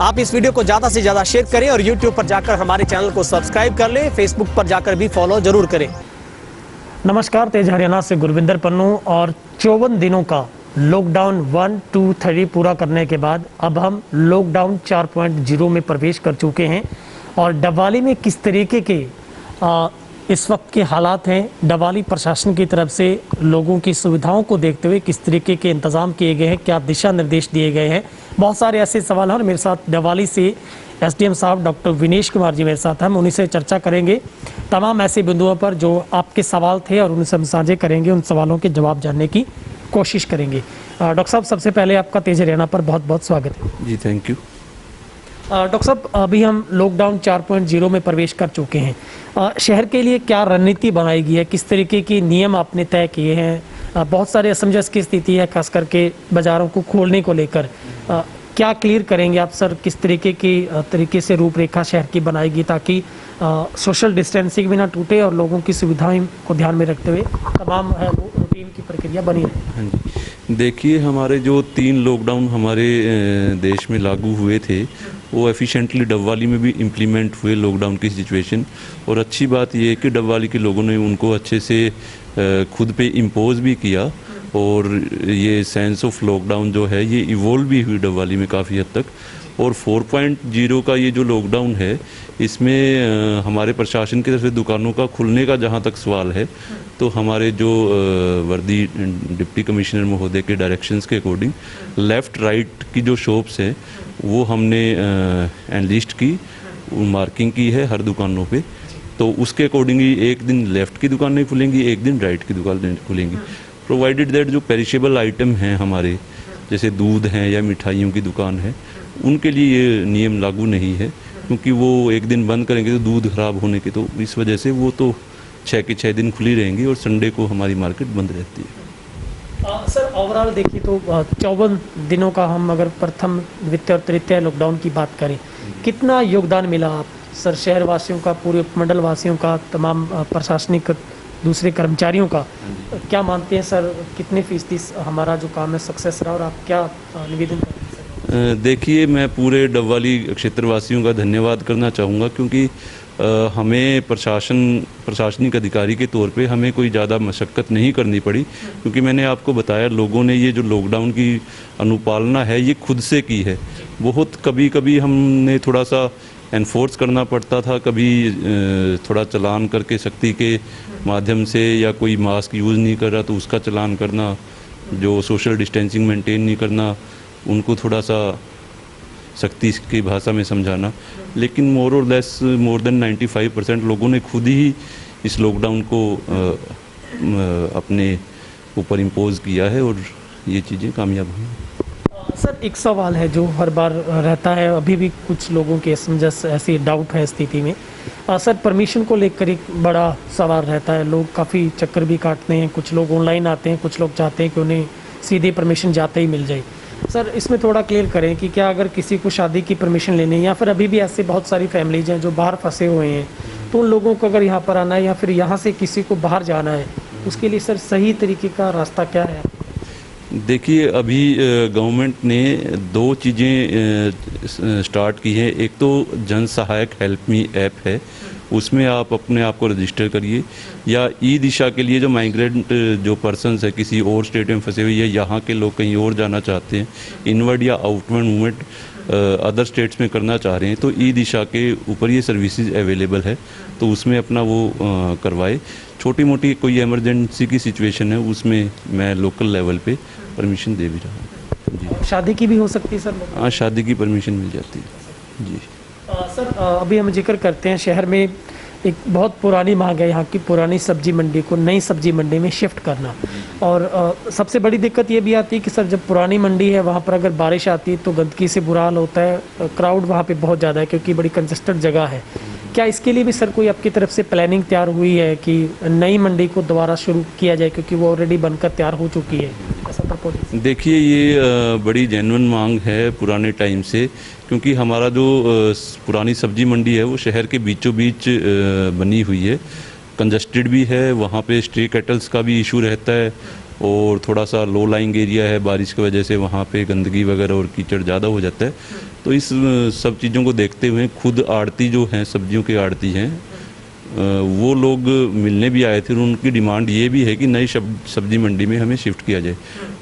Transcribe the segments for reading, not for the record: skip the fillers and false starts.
आप इस वीडियो को ज़्यादा से ज़्यादा शेयर करें और यूट्यूब पर जाकर हमारे चैनल को सब्सक्राइब कर लें, फेसबुक पर जाकर भी फॉलो जरूर करें। नमस्कार, तेज हरियाणा से गुरविंदर पन्नू। और 54 दिनों का लॉकडाउन 1, 2, 3 पूरा करने के बाद अब हम लॉकडाउन 4.0 में प्रवेश कर चुके हैं। और डबवाली में किस तरीके के इस वक्त के हालात हैं, डबवाली प्रशासन की तरफ से लोगों की सुविधाओं को देखते हुए किस तरीके के इंतजाम किए गए हैं, क्या दिशा निर्देश दिए गए हैं, बहुत सारे ऐसे सवाल हैं। और मेरे साथ डबवाली से एसडीएम साहब डॉक्टर विनेश कुमार जी मेरे साथ हैं। हम उन्हीं से चर्चा करेंगे तमाम ऐसे बिंदुओं पर जो आपके सवाल थे और उनसे हम साझे करेंगे, उन सवालों के जवाब जानने की कोशिश करेंगे। डॉक्टर साहब, सबसे पहले आपका तेज हरियाणा पर बहुत बहुत स्वागत है। जी, थैंक यू। डॉक्टर साहब, अभी हम लॉकडाउन 4.0 में प्रवेश कर चुके हैं। शहर के लिए क्या रणनीति बनाई गई है, किस तरीके के नियम आपने तय किए हैं? बहुत सारे असमंजस की स्थिति है, खास करके बाज़ारों को खोलने को लेकर। क्या क्लियर करेंगे आप सर, किस तरीके से रूपरेखा शहर की बनाएगी ताकि सोशल डिस्टेंसिंग भी ना टूटे और लोगों की सुविधाएं को ध्यान में रखते हुए तमाम रूटीन की प्रक्रिया बनी रहे? हाँ जी, देखिए, हमारे जो 3 लॉकडाउन हमारे देश में लागू हुए थे वो एफिशिएंटली डबवाली में भी इम्प्लीमेंट हुए लॉकडाउन की सिचुएशन। और अच्छी बात ये है कि डबवाली के लोगों ने उनको अच्छे से खुद पे इम्पोज भी किया और ये सेंस ऑफ लॉकडाउन जो है ये इवोल्व भी हुई डबवाली में काफ़ी हद तक। और 4.0 का ये जो लॉकडाउन है इसमें हमारे प्रशासन की तरफ से दुकानों का खुलने का जहाँ तक सवाल है तो हमारे जो वर्दी डिप्टी कमिश्नर महोदय के डायरेक्शंस के अकॉर्डिंग लेफ़्ट राइट की जो शॉप्स हैं वो हमने एनलिस्ट की, मार्किंग की है हर दुकानों पे। तो उसके अकॉर्डिंगली एक दिन लेफ़्ट की दुकानें खुलेंगी, एक दिन राइट की दुकानें खुलेंगी, प्रोवाइडेड दैट जो पेरिशेबल आइटम हैं हमारे जैसे दूध हैं या मिठाइयों की दुकान है उनके लिए ये नियम लागू नहीं है, क्योंकि वो एक दिन बंद करेंगे तो दूध ख़राब होने के, तो इस वजह से वो तो 6 के 6 दिन खुली रहेंगी और संडे को हमारी मार्केट बंद रहती है। सर, ओवरऑल देखिए तो 54 दिनों का हम अगर प्रथम, द्वितीय और तृतीय लॉकडाउन की बात करें, कितना योगदान मिला आप सर शहर वासियों का, पूरे उपमंडल वासियों का, तमाम प्रशासनिक दूसरे कर्मचारियों का? क्या मानते हैं सर, कितने फीसदी हमारा जो काम है सक्सेस रहा और आप क्या निवेदन करते हैं? देखिए, मैं पूरे डबवाली क्षेत्रवासियों का धन्यवाद करना चाहूँगा, क्योंकि हमें प्रशासनिक अधिकारी के तौर पे हमें कोई ज़्यादा मशक्क़त नहीं करनी पड़ी, क्योंकि मैंने आपको बताया लोगों ने ये जो लॉकडाउन की अनुपालना है ये खुद से की है। बहुत कभी हमने थोड़ा सा एनफोर्स करना पड़ता था, कभी थोड़ा चालान करके सख्ती के माध्यम से, या कोई मास्क यूज़ नहीं कर रहा तो उसका चालान करना, जो सोशल डिस्टेंसिंग मेंटेन नहीं करना उनको थोड़ा सा सख्ती की भाषा में समझाना। लेकिन मोर और लेस मोर देन 95% लोगों ने खुद ही इस लॉकडाउन को अपने ऊपर इम्पोज किया है और ये चीज़ें कामयाब हुई। सर, एक सवाल है जो हर बार रहता है, अभी भी कुछ लोगों के समंजस ऐसी डाउट है स्थिति में। सर, परमिशन को लेकर एक बड़ा सवाल रहता है, लोग काफ़ी चक्कर भी काटते हैं, कुछ लोग ऑनलाइन आते हैं, कुछ लोग चाहते हैं कि उन्हें सीधे परमिशन जाते ही मिल जाए। सर, इसमें थोड़ा क्लियर करें कि क्या अगर किसी को शादी की परमिशन लेनी है, या फिर अभी भी ऐसे बहुत सारी फैमिलीज हैं जो बाहर फंसे हुए हैं, तो उन लोगों को अगर यहाँ पर आना है या फिर यहाँ से किसी को बाहर जाना है, उसके लिए सर सही तरीके का रास्ता क्या है? देखिए, अभी गवर्नमेंट ने 2 चीज़ें स्टार्ट की हैं। एक तो जन सहायक हेल्प मी ऐप है, उसमें आप अपने आप को रजिस्टर करिए, या ई दिशा के लिए जो माइग्रेंट जो पर्सन्स है किसी और स्टेट में फंसे हुए या यहाँ के लोग कहीं और जाना चाहते हैं, इनवर्ड या आउटवर्ड मूवमेंट अदर स्टेट्स में करना चाह रहे हैं, तो ई दिशा के ऊपर ये सर्विसेज अवेलेबल है, तो उसमें अपना वो करवाए। छोटी मोटी कोई इमरजेंसी की सिचुएशन है उसमें मैं लोकल लेवल पे परमिशन दे भी रहा हूँ। जी, शादी की भी हो सकती है सर? हाँ, शादी की परमिशन मिल जाती है। जी सर, अभी हम जिक्र करते हैं शहर में एक बहुत पुरानी मांग है यहाँ की पुरानी सब्जी मंडी को नई सब्जी मंडी में शिफ्ट करना। और सबसे बड़ी दिक्कत ये भी आती है कि सर जब पुरानी मंडी है वहाँ पर अगर बारिश आती है तो गंदगी से बुरा हाल होता है, क्राउड वहाँ पे बहुत ज़्यादा है क्योंकि बड़ी कंजस्टेड जगह है। क्या इसके लिए भी सर कोई आपकी तरफ से प्लानिंग तैयार हुई है कि नई मंडी को दोबारा शुरू किया जाए, क्योंकि वो ऑलरेडी बनकर तैयार हो चुकी है? ऐसा प्रपोजल? देखिए, ये बड़ी जेन्युइन मांग है पुराने टाइम से, क्योंकि हमारा जो पुरानी सब्जी मंडी है वो शहर के बीचों बीच बनी हुई है, कंजस्टेड भी है, वहाँ पे स्ट्री कैटल्स का भी इशू रहता है और थोड़ा सा लो लाइंग एरिया है, बारिश की वजह से वहाँ पे गंदगी वगैरह और कीचड़ ज़्यादा हो जाता है। तो इस सब चीज़ों को देखते हुए खुद आड़ती जो हैं, सब्जियों के आड़ती हैं, वो लोग मिलने भी आए थे और उनकी डिमांड ये भी है कि नई सब्जी मंडी में हमें शिफ्ट किया जाए।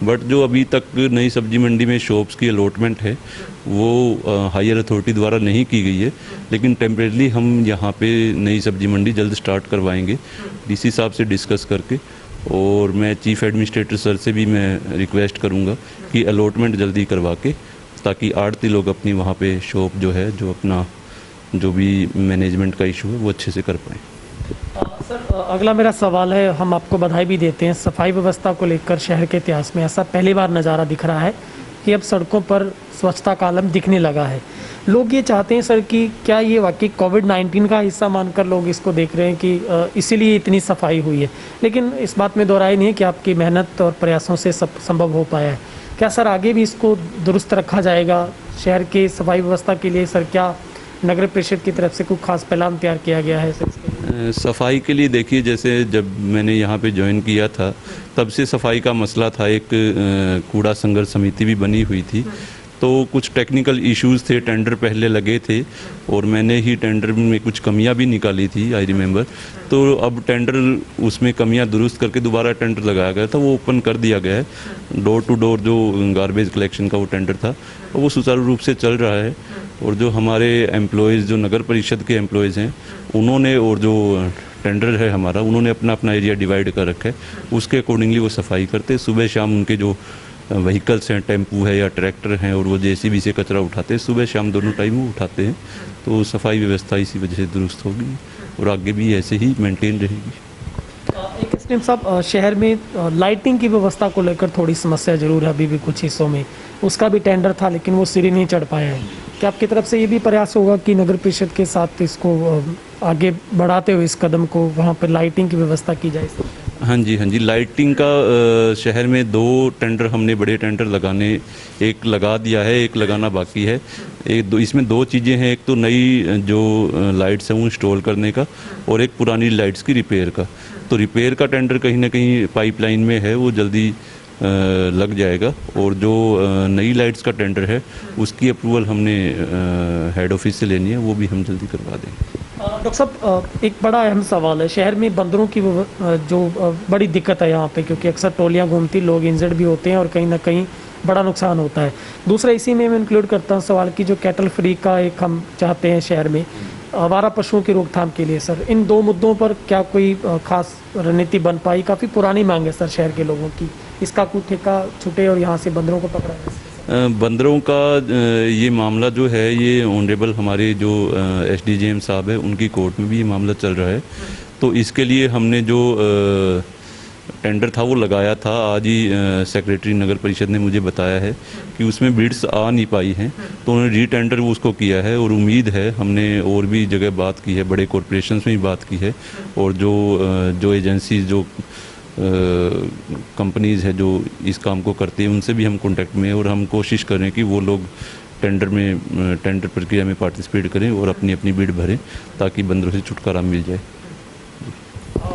बट जो अभी तक नई सब्जी मंडी में शॉप्स की अलॉटमेंट है वो हायर अथॉरिटी द्वारा नहीं की गई है, लेकिन टेम्परेली हम यहाँ पे नई सब्जी मंडी जल्द स्टार्ट करवाएंगे डीसी साहब से डिस्कस करके। और मैं चीफ एडमिनिस्ट्रेटर सर से भी मैं रिक्वेस्ट करूँगा कि अलॉटमेंट जल्दी करवा के, ताकि आड़ती लोग अपनी वहाँ पे शॉप जो है, जो अपना जो भी मैनेजमेंट का इशू है वो अच्छे से कर पाएँ। सर अगला मेरा सवाल है, हम आपको बधाई भी देते हैं, सफाई व्यवस्था को लेकर शहर के इतिहास में ऐसा पहली बार नज़ारा दिख रहा है कि अब सड़कों पर स्वच्छता का आलम दिखने लगा है। लोग ये चाहते हैं सर कि क्या ये वाकई कोविड-19 का हिस्सा मानकर लोग इसको देख रहे हैं कि इसीलिए इतनी सफाई हुई है, लेकिन इस बात में दोहराई नहीं है कि आपकी मेहनत और प्रयासों से सब संभव हो पाया है। क्या सर आगे भी इसको दुरुस्त रखा जाएगा? शहर के सफाई व्यवस्था के लिए सर क्या नगर परिषद की तरफ से कोई खास प्लान तैयार किया गया है सर? सफाई के लिए देखिए, जैसे जब मैंने यहाँ पे ज्वाइन किया था तब से सफाई का मसला था। एक कूड़ा संघर्ष समिति भी बनी हुई थी, तो कुछ टेक्निकल इश्यूज़ थे, टेंडर पहले लगे थे और मैंने ही टेंडर में कुछ कमियां भी निकाली थी, आई रिमेंबर। तो अब टेंडर उसमें कमियां दुरुस्त करके दोबारा टेंडर लगाया गया था, वो ओपन कर दिया गया है। डोर टू डोर जो गार्बेज कलेक्शन का वो टेंडर था वो सुचारू रूप से चल रहा है। और जो हमारे एम्प्लॉयज़, जो नगर परिषद के एम्प्लॉयज़ हैं, उन्होंने, और जो टेंडर है हमारा, उन्होंने अपना अपना एरिया डिवाइड कर रखा है, उसके अकॉर्डिंगली वो सफाई करते हैं। सुबह शाम उनके जो व्हीकल्स हैं, टेम्पू है या ट्रैक्टर हैं, और वो जेसीबी से कचरा उठाते हैं, सुबह शाम दोनों टाइम वो उठाते हैं। तो सफाई व्यवस्था इसी वजह से दुरुस्त होगी और आगे भी ऐसे ही मेंटेन रहेगी। एक एसडीएम साहब, शहर में लाइटिंग की व्यवस्था को लेकर थोड़ी समस्या जरूर है अभी भी कुछ हिस्सों में। उसका भी टेंडर था लेकिन वो सीढ़ी नहीं चढ़ पाया है। क्या आपकी तरफ से ये भी प्रयास होगा कि नगर परिषद के साथ इसको आगे बढ़ाते हुए इस कदम को वहाँ पर लाइटिंग की व्यवस्था की जाए? हाँ जी, हाँ जी, लाइटिंग का शहर में 2 टेंडर हमने बड़े टेंडर लगाने, एक लगा दिया है, एक लगाना बाकी है। इसमें 2 चीज़ें हैं, एक तो नई जो लाइट्स हैं वो इंस्टॉल करने का, और एक पुरानी लाइट्स की रिपेयर का। तो रिपेयर का टेंडर कहीं ना कहीं पाइपलाइन में है, वो जल्दी लग जाएगा। और जो नई लाइट्स का टेंडर है उसकी अप्रूवल हमने हेड ऑफिस से लेनी है, वो भी हम जल्दी करवा देंगे। डॉक्टर साहब, एक बड़ा अहम सवाल है, शहर में बंदरों की जो बड़ी दिक्कत है यहाँ पे, क्योंकि अक्सर टोलियाँ घूमती, लोग इंजर्ड भी होते हैं और कहीं ना कहीं बड़ा नुकसान होता है। दूसरा इसी में मैं इंक्लूड करता हूँ सवाल की जो कैटल फ्री का एक हम चाहते हैं शहर में, आवारा पशुओं की रोकथाम के लिए। सर इन 2 मुद्दों पर क्या कोई खास रणनीति बन पाई? काफ़ी पुरानी मांग है सर शहर के लोगों की, इसका कुछ ठेका छूटे और यहाँ से बंदरों को पकड़ा जाए। बंदरों का ये मामला जो है, ये ऑनरेबल हमारे जो एसडीजेएम साहब है उनकी कोर्ट में भी ये मामला चल रहा है। तो इसके लिए हमने जो टेंडर था वो लगाया था। आज ही सेक्रेटरी नगर परिषद ने मुझे बताया है कि उसमें बिड्स आ नहीं पाई हैं, तो उन्होंने री टेंडर उसको किया है। और उम्मीद है, हमने और भी जगह बात की है, बड़े कॉरपोरेशंस में भी बात की है, और जो एजेंसीज, जो कंपनीज़ है जो इस काम को करती हैं, उनसे भी हम कांटेक्ट में हैं। और हम कोशिश करें कि वो लोग टेंडर प्रक्रिया में पार्टिसिपेट करें और अपनी अपनी बिड भरें, ताकि बंदरों से छुटकारा मिल जाए।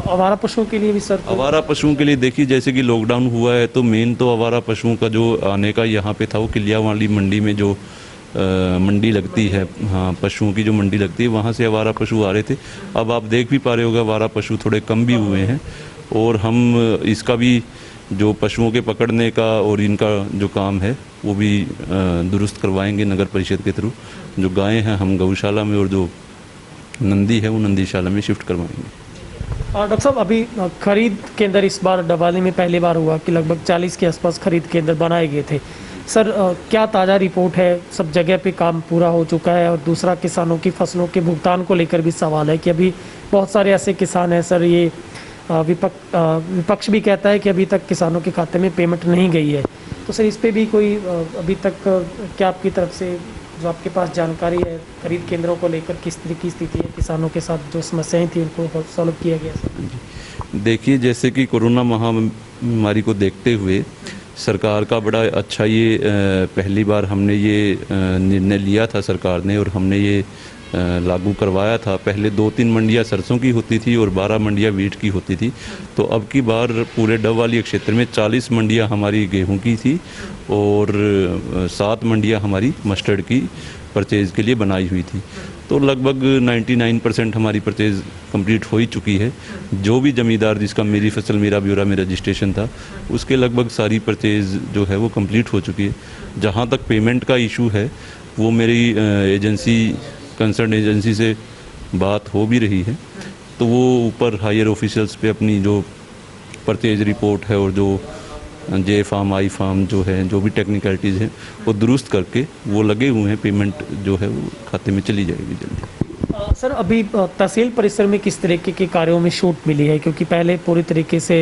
आवारा पशुओं के लिए भी सर? आवारा पशुओं के लिए देखिए, जैसे कि लॉकडाउन हुआ है तो मेन तो आवारा पशुओं का जो आने का यहाँ पे था, वो किलिया वाली मंडी में जो मंडी लगती है, हाँ, पशुओं की जो मंडी लगती है, वहाँ से आवारा पशु आ रहे थे। अब आप देख भी पा रहे होगा, आवारा पशु थोड़े कम भी हुए हैं। और हम इसका भी जो पशुओं के पकड़ने का और इनका जो काम है वो भी दुरुस्त करवाएंगे नगर परिषद के थ्रू। जो गायें हैं हम गौशाला में, और जो नंदी है वो नंदीशाला में शिफ्ट करवाएंगे। डॉक्टर साहब, अभी खरीद केंद्र इस बार डबवाली में पहली बार हुआ कि लगभग 40 के आसपास खरीद केंद्र बनाए गए थे। सर क्या ताज़ा रिपोर्ट है? सब जगह पे काम पूरा हो चुका है? और दूसरा, किसानों की फसलों के भुगतान को लेकर भी सवाल है कि अभी बहुत सारे ऐसे किसान हैं सर, ये विपक्ष भी कहता है कि अभी तक किसानों के खाते में पेमेंट नहीं गई है। तो सर इस पे भी कोई अभी तक क्या आपकी तरफ से जो आपके पास जानकारी है, खरीद केंद्रों को लेकर किस तरह की स्थिति है, किसानों के साथ जो समस्याएं थी उनको सॉल्व किया गया? सर देखिए, जैसे कि कोरोना महामारी को देखते हुए सरकार का बड़ा अच्छा ये पहली बार हमने ये निर्णय लिया था सरकार ने, और हमने ये लागू करवाया था। पहले 2-3 मंडियां सरसों की होती थी और 12 मंडियां वीट की होती थी। तो अब की बार पूरे डबवाली क्षेत्र में 40 मंडियां हमारी गेहूं की थी और 7 मंडियां हमारी मस्टर्ड की परचेज़ के लिए बनाई हुई थी। तो लगभग 99% हमारी परचेज़ कंप्लीट हो ही चुकी है। जो भी ज़मींदार जिसका मेरी फसल मेरा ब्यौरा में रजिस्ट्रेशन था, उसके लगभग सारी परचेज़ जो है वो कंप्लीट हो चुकी है। जहाँ तक पेमेंट का इशू है, वो मेरी एजेंसी कंसर्न एजेंसी से बात हो भी रही है। तो वो ऊपर हायर ऑफिशियल्स पे अपनी जो परचेज रिपोर्ट है और जो जे फार्म आई फार्म जो है, जो भी टेक्निकलिटीज़ हैं, वो दुरुस्त करके वो लगे हुए हैं। पेमेंट जो है वो खाते में चली जाएगी जल्दी। सर अभी तहसील परिसर में किस तरीके के कार्यों में छूट मिली है? क्योंकि पहले पूरी तरीके से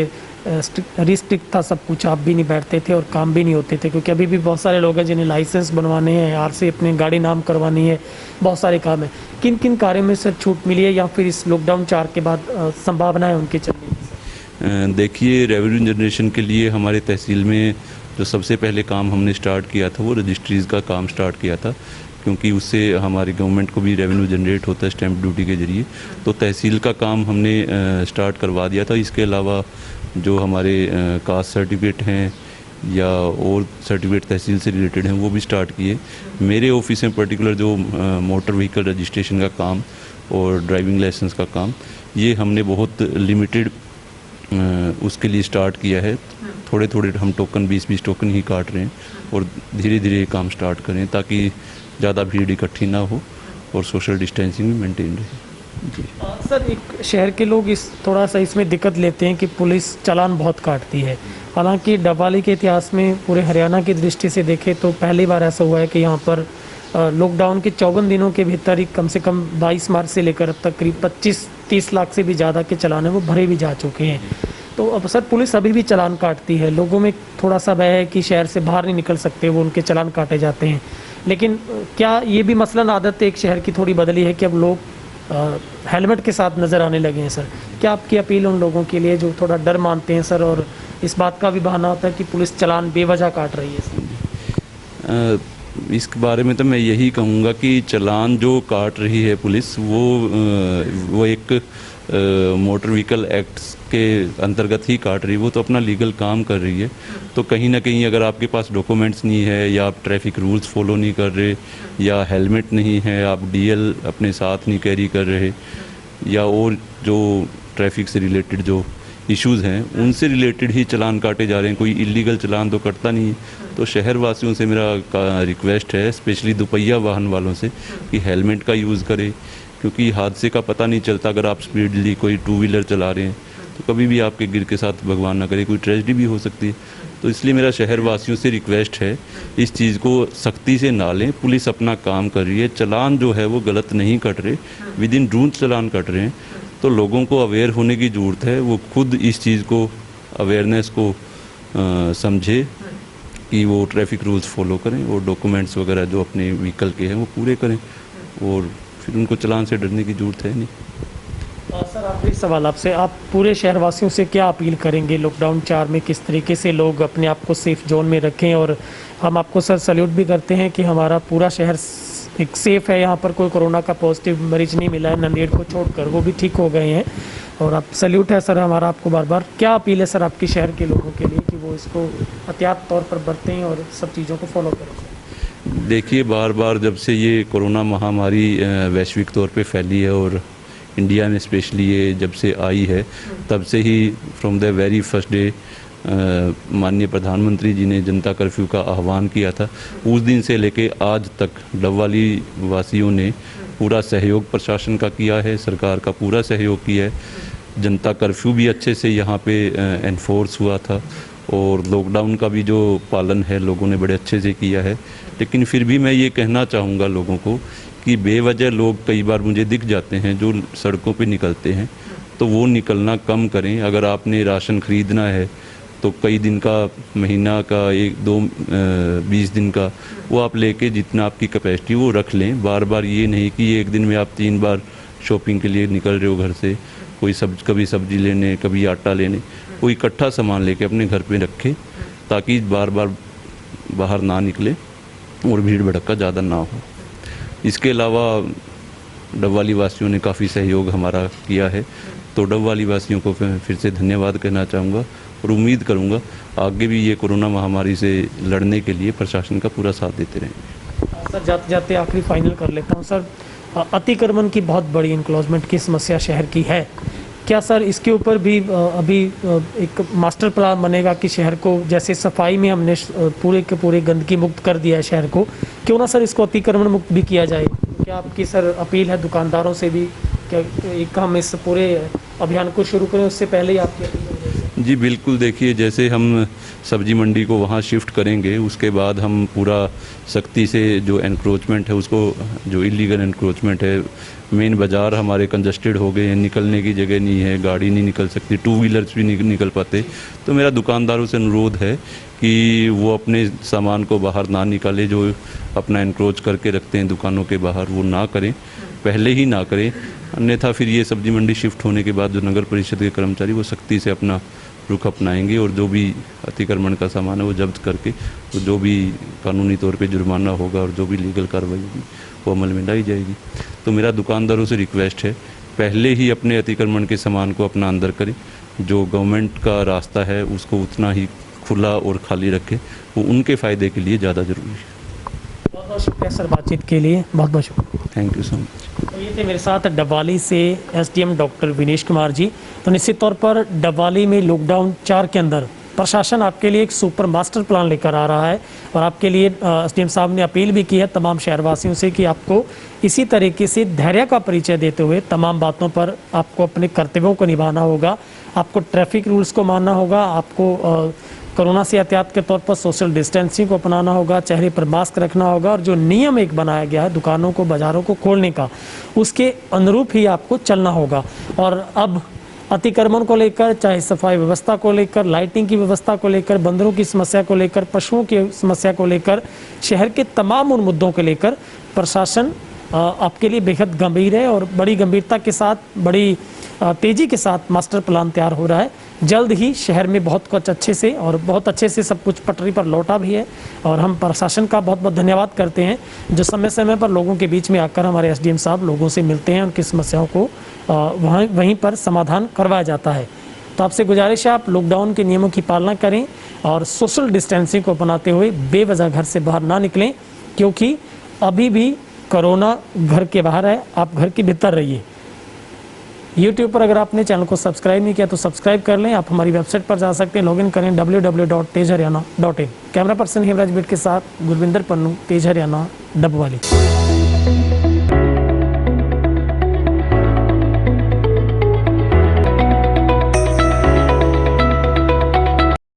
रिस्ट्रिक्ट था सब कुछ, आप भी नहीं बैठते थे और काम भी नहीं होते थे, क्योंकि अभी भी बहुत सारे लोग हैं जिन्हें लाइसेंस बनवाने हैं, आरसी अपने गाड़ी नाम करवानी है, बहुत सारे काम है। किन किन कार्यों में सर छूट मिली है या फिर इस लॉकडाउन 4 के बाद संभावना है उनके चलने की? देखिए, रेवेन्यू जनरेशन के लिए हमारे तहसील में जो सबसे पहले काम हमने स्टार्ट किया था वो रजिस्ट्रीज़ का काम स्टार्ट किया था, क्योंकि उससे हमारी गवर्नमेंट को भी रेवेन्यू जनरेट होता है स्टैंप ड्यूटी के ज़रिए। तो तहसील का काम हमने स्टार्ट करवा दिया था। इसके अलावा जो हमारे कास्ट सर्टिफिकेट हैं या और सर्टिफिकेट तहसील से रिलेटेड हैं वो भी स्टार्ट किए। मेरे ऑफिस में पर्टिकुलर जो मोटर व्हीकल रजिस्ट्रेशन का काम और ड्राइविंग लाइसेंस का काम, ये हमने बहुत लिमिटेड उसके लिए स्टार्ट किया है। थोड़े थोड़े हम टोकन 20-20 टोकन ही काट रहे हैं और धीरे धीरे काम स्टार्ट करें ताकि ज़्यादा भीड़ इकट्ठी ना हो और सोशल डिस्टेंसिंग भी मेंटेन रहे। जी सर, एक शहर के लोग इस थोड़ा सा इसमें दिक्कत लेते हैं कि पुलिस चालान बहुत काटती है। हालांकि डबवाली के इतिहास में पूरे हरियाणा की दृष्टि से देखें तो पहली बार ऐसा हुआ है कि यहाँ पर लॉकडाउन के 54 दिनों के भीतर ही कम से कम 22 मार्च से लेकर अब तक करीब 25-30 लाख से भी ज़्यादा के चालान है वो भरे भी जा चुके हैं। तो अब सर पुलिस अभी भी चालान काटती है, लोगों में थोड़ा सा भय है कि शहर से बाहर नहीं निकल सकते, वो उनके चालान काटे जाते हैं। लेकिन क्या ये भी मसलन आदत एक शहर की थोड़ी बदली है कि अब लोग हेलमेट के साथ नज़र आने लगे हैं? सर क्या आपकी अपील उन लोगों के लिए जो थोड़ा डर मानते हैं सर, और इस बात का भी बहाना होता है कि पुलिस चालान बेवजह काट रही है सर? इस बारे में तो मैं यही कहूँगा कि चालान जो काट रही है पुलिस, वो एक मोटर व्हीकल एक्ट के अंतर्गत ही काट रही है। वो तो अपना लीगल काम कर रही है। तो कहीं ना कहीं अगर आपके पास डॉक्यूमेंट्स नहीं है या आप ट्रैफिक रूल्स फॉलो नहीं कर रहे या हेलमेट नहीं है, आप डीएल अपने साथ नहीं कैरी कर रहे या और जो ट्रैफिक से रिलेटेड जो इश्यूज़ हैं उनसे रिलेटेड ही चालान काटे जा रहे हैं। कोई इलीगल चालान तो कटता नहीं है। तो शहर वासियों से मेरा रिक्वेस्ट है, स्पेशली दोपहिया वाहन वालों से, कि हेलमेट का यूज़ करें, क्योंकि हादसे का पता नहीं चलता। अगर आप स्पीडली कोई 2 व्हीलर चला रहे हैं तो कभी भी आपके गिर के साथ भगवान ना करे कोई ट्रेजेडी भी हो सकती है। तो इसलिए मेरा शहर वासियों से रिक्वेस्ट है, इस चीज़ को सख्ती से ना लें। पुलिस अपना काम कर रही है, चालान जो है वो गलत नहीं कट रहे, with in rules challan cut रहे हैं। तो लोगों को अवेयर होने की ज़रूरत है, वो खुद इस चीज़ को अवेयरनेस को समझे कि वो ट्रैफिक रूल्स फॉलो करें और डॉक्यूमेंट्स वगैरह जो अपने व्हीकल के हैं वो पूरे करें, और फिर उनको चालान से डरने की ज़रूरत है नहीं। सर आखिरी सवाल आपसे, आप पूरे शहरवासियों से क्या अपील करेंगे लॉकडाउन 4 में किस तरीके से लोग अपने आप को सेफ जोन में रखें? और हम आपको सर सैल्यूट भी करते हैं कि हमारा पूरा शहर एक सेफ है, यहाँ पर कोई कोरोना का पॉजिटिव मरीज नहीं मिला है, नंदेड़ को छोड़कर वो भी ठीक हो गए हैं। और आप सैल्यूट है सर हमारा आपको बार बार। क्या अपील है सर आपके शहर के लोगों के लिए कि वो इसको एहतियात तौर पर बरतें और सब चीज़ों को फॉलो करें? देखिए, बार बार जब से ये कोरोना महामारी वैश्विक तौर पे फैली है और इंडिया में स्पेशली ये जब से आई है, तब से ही from the very first day माननीय प्रधानमंत्री जी ने जनता कर्फ्यू का आह्वान किया था। उस दिन से लेके आज तक डबवाली वासियों ने पूरा सहयोग प्रशासन का किया है, सरकार का पूरा सहयोग किया है। जनता कर्फ्यू भी अच्छे से यहाँ पे एनफोर्स हुआ था और लॉकडाउन का भी जो पालन है लोगों ने बड़े अच्छे से किया है। लेकिन फिर भी मैं ये कहना चाहूँगा लोगों को कि बेवजह लोग कई बार मुझे दिख जाते हैं जो सड़कों पे निकलते हैं, तो वो निकलना कम करें। अगर आपने राशन ख़रीदना है तो कई दिन का, महीना का, 20 दिन का, वो आप लेके जितना आपकी कैपेसिटी वो रख लें। बार बार ये नहीं कि एक दिन में आप 3 बार शॉपिंग के लिए निकल रहे हो घर से, कभी सब्जी लेने, कभी आटा लेने। कोई इकट्ठा सामान लेके अपने घर पे रखें ताकि बार बार बाहर ना निकले और भीड़ भड़का ज़्यादा ना हो। इसके अलावा डबवाली वासियों ने काफ़ी सहयोग हमारा किया है। तो डबवाली वासियों को फिर से धन्यवाद कहना चाहूँगा और उम्मीद करूँगा आगे भी ये कोरोना महामारी से लड़ने के लिए प्रशासन का पूरा साथ देते रहेंगे। सर जाते जाते आखिरी फाइनल कर लेता हूँ सर, अतिक्रमण की बहुत बड़ी इंक्लोजमेंट की समस्या शहर की है, क्या सर इसके ऊपर भी अभी एक मास्टर प्लान बनेगा कि शहर को, जैसे सफाई में हमने पूरे के पूरे गंदगी मुक्त कर दिया है शहर को, क्यों ना सर इसको अतिक्रमण मुक्त भी किया जाए? क्या आपकी सर अपील है दुकानदारों से भी, क्या एक हम इस पूरे अभियान को शुरू करें उससे पहले ही आपकी अपील हो जाए? जी बिल्कुल, देखिए जैसे हम सब्जी मंडी को वहाँ शिफ्ट करेंगे उसके बाद हम पूरा सख्ती से जो एनक्रोचमेंट है उसको, जो इलीगल एनक्रोचमेंट है, मेन बाज़ार हमारे कंजस्टेड हो गए हैं, निकलने की जगह नहीं है, गाड़ी नहीं निकल सकती, टू व्हीलर्स भी नहीं निकल पाते। तो मेरा दुकानदारों से अनुरोध है कि वो अपने सामान को बाहर ना निकालें, जो अपना एनक्रोच करके रखते हैं दुकानों के बाहर वो ना करें, पहले ही ना करें, अन्यथा फिर ये सब्जी मंडी शिफ्ट होने के बाद जो नगर परिषद के कर्मचारी वो सख्ती से अपना रुख अपनाएंगे और जो भी अतिक्रमण का सामान है वो जब्त करके तो जो भी कानूनी तौर पे जुर्माना होगा और जो भी लीगल कार्रवाई होगी वो अमल में लाई जाएगी। तो मेरा दुकानदारों से रिक्वेस्ट है, पहले ही अपने अतिक्रमण के सामान को अपना अंदर करें, जो गवर्नमेंट का रास्ता है उसको उतना ही खुला और खाली रखें, वो उनके फ़ायदे के लिए ज़्यादा ज़रूरी है। बहुत बहुत शुक्रिया सर बातचीत के लिए, बहुत बहुत शुक्रिया। Thank you so much. तो ये थे मेरे साथ डबवाली से एसडीएम डॉक्टर विनेश कुमार जी। तो निश्चित तौर पर डबवाली में लॉकडाउन 4 के अंदर प्रशासन आपके लिए एक सुपर मास्टर प्लान लेकर आ रहा है और आपके लिए एसडीएम साहब ने अपील भी की है तमाम शहरवासियों से कि आपको इसी तरीके से धैर्य का परिचय देते हुए तमाम बातों पर आपको अपने कर्तव्यों को निभाना होगा, आपको ट्रैफिक रूल्स को मानना होगा, आपको कोरोना से एहतियात के तौर पर सोशल डिस्टेंसिंग को अपनाना होगा, चेहरे पर मास्क रखना होगा और जो नियम एक बनाया गया है दुकानों को, बाज़ारों को खोलने का, उसके अनुरूप ही आपको चलना होगा। और अब अतिक्रमण को लेकर, चाहे सफाई व्यवस्था को लेकर, लाइटिंग की व्यवस्था को लेकर, बंदरों की समस्या को लेकर, पशुओं की समस्या को लेकर, शहर के तमाम उन मुद्दों को लेकर प्रशासन आपके लिए बेहद गंभीर है और बड़ी गंभीरता के साथ, बड़ी तेज़ी के साथ मास्टर प्लान तैयार हो रहा है। जल्द ही शहर में बहुत कुछ अच्छे से और बहुत अच्छे से सब कुछ पटरी पर लौटा भी है और हम प्रशासन का बहुत बहुत धन्यवाद करते हैं जो समय समय पर लोगों के बीच में आकर हमारे एसडीएम साहब लोगों से मिलते हैं, उनकी समस्याओं को वहीं पर समाधान करवाया जाता है। तो आपसे गुजारिश है आप लॉकडाउन के नियमों की पालना करें और सोशल डिस्टेंसिंग को अपनाते हुए बेवजह घर से बाहर ना निकलें, क्योंकि अभी भी कोरोना घर के बाहर है, आप घर के भीतर रहिए। YouTube पर अगर आपने चैनल को सब्सक्राइब नहीं किया तो सब्सक्राइब कर लें। आप हमारी वेबसाइट पर जा सकते हैं, लॉगिन करें www.tejharyana.in। Camera person Hemraj bit के साथ गुरविंदर पन्नू, तेज हरियाणा, डबवाली।